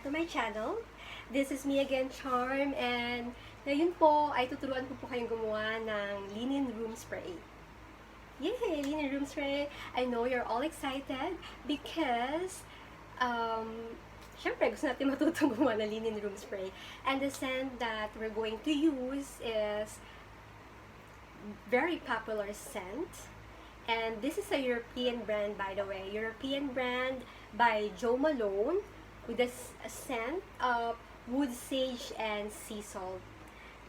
to my channel. This is me again, Charm, and ngayon po ay tuturuan ko po kayong gumawa ng linen room spray. Yay! Linen room spray! I know you're all excited because syempre gusto natin matutong gumawa ng linen room spray. And the scent that we're going to use is very popular scent. And this is a European brand, by the way. European brand by Malone with a scent of wood sage and sea salt.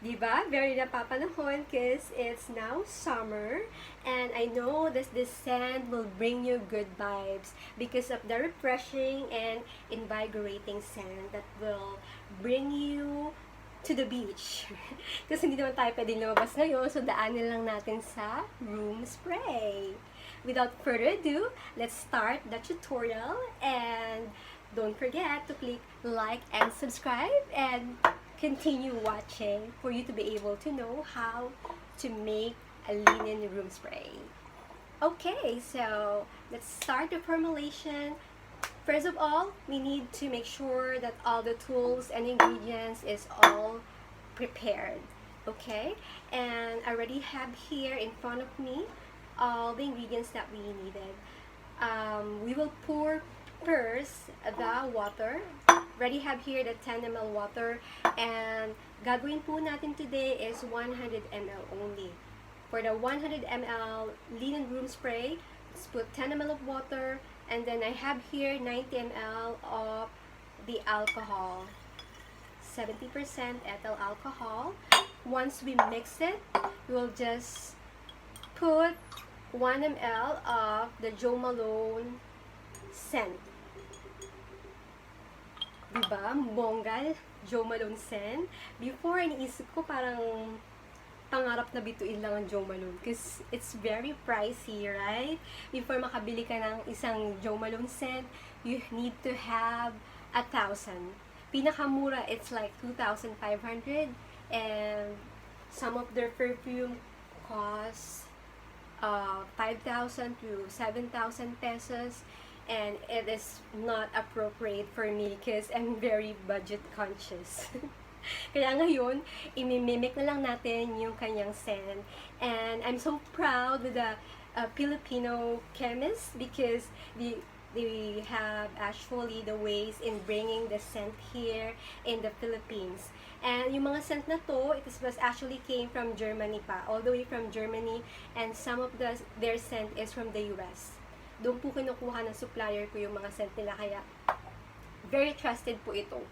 Diba? Very napapanahon because it's now summer. And I know that this scent will bring you good vibes because of the refreshing and invigorating scent that will bring you to the beach. Kasi hindi naman tayo pwedeng lumabas ngayon, so daanin lang natin sa room spray. Without further ado, let's start the tutorial, and don't forget to click like and subscribe and continue watching for you to be able to know how to make a linen room spray. Okay, so let's start the formulation. First of all, we need to make sure that all the tools and ingredients is all prepared. Okay? And I already have here in front of me all the ingredients that we needed. We will pour first the water. Already have here the 10 ml water. And gagawin po natin today is 100 ml only. For the 100 ml linen room spray, let's put 10 ml of water. And then I have here 90 ml of the alcohol, 70% ethyl alcohol. Once we mix it, we'll just put 1 ml of the Malone scent. Diba? Bonggal, Malone scent. Before, iniisip ko parang pangarap na bituin lang ang Malone because it's very pricey, right? Before makabili ka ng isang Malone scent, you need to have 1,000. Pinakamura, it's like 2,500, and some of their perfume costs 5,000 to 7,000 pesos, and it is not appropriate for me because I'm very budget conscious. Kaya ngayon, imimimic na lang natin yung kanyang scent. And I'm so proud with the Filipino chemists because they have actually the ways in bringing the scent here in the Philippines. And yung mga scent na to, it was actually came from Germany pa, all the way from Germany, and some of their scent is from the US. Doon po kinukuha ng supplier ko yung mga scent nila, kaya very trusted po ito.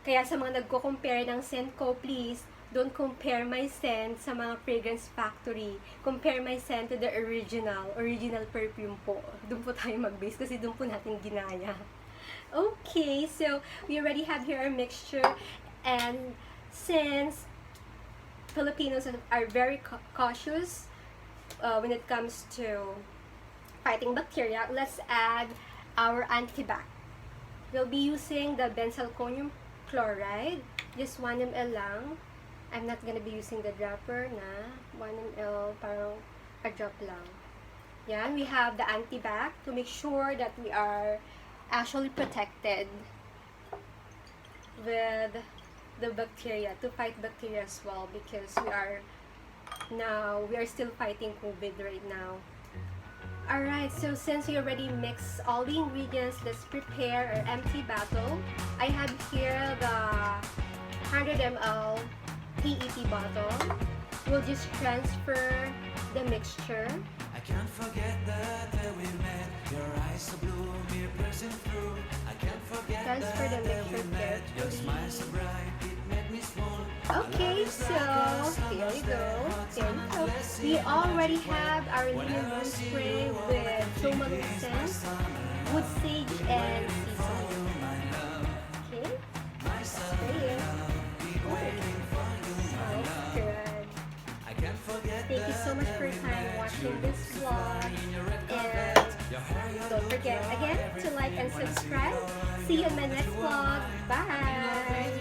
Kaya sa mga nagko-compare ng scent ko, please, don't compare my scent sa mga fragrance factory. Compare my scent to the original perfume po. Doon po tayo mag-base kasi doon po natin ginaya. Okay, so we already have here our mixture. And since Filipinos are very cautious when it comes to fighting bacteria, let's add our antibac. We'll be using the benzalkonium chloride, just 1 ml lang. I'm not gonna be using the dropper na 1 ml, parang a drop lang. Yan, we have the antibac to make sure that we are actually protected with the bacteria, to fight bacteria as well, because we are still fighting COVID right now. Alright, so since we already mixed all the ingredients, let's prepare our empty bottle. I have here the 100 ml PET bottle. We'll just transfer the mixture. I can't forget that we met. Your eyes so blue, me piercing through. I can't forget Transfer the mixture met. Your smile so carefully. bright, it made me small. Okay, so here we go. Here we go. We already have our linen room spray with Malone scent, wood sage, and sea salt. Okay, spray it. Oh, good. Thank you so much for your time watching this vlog, and don't forget again to like and subscribe. See you in my next vlog. Bye!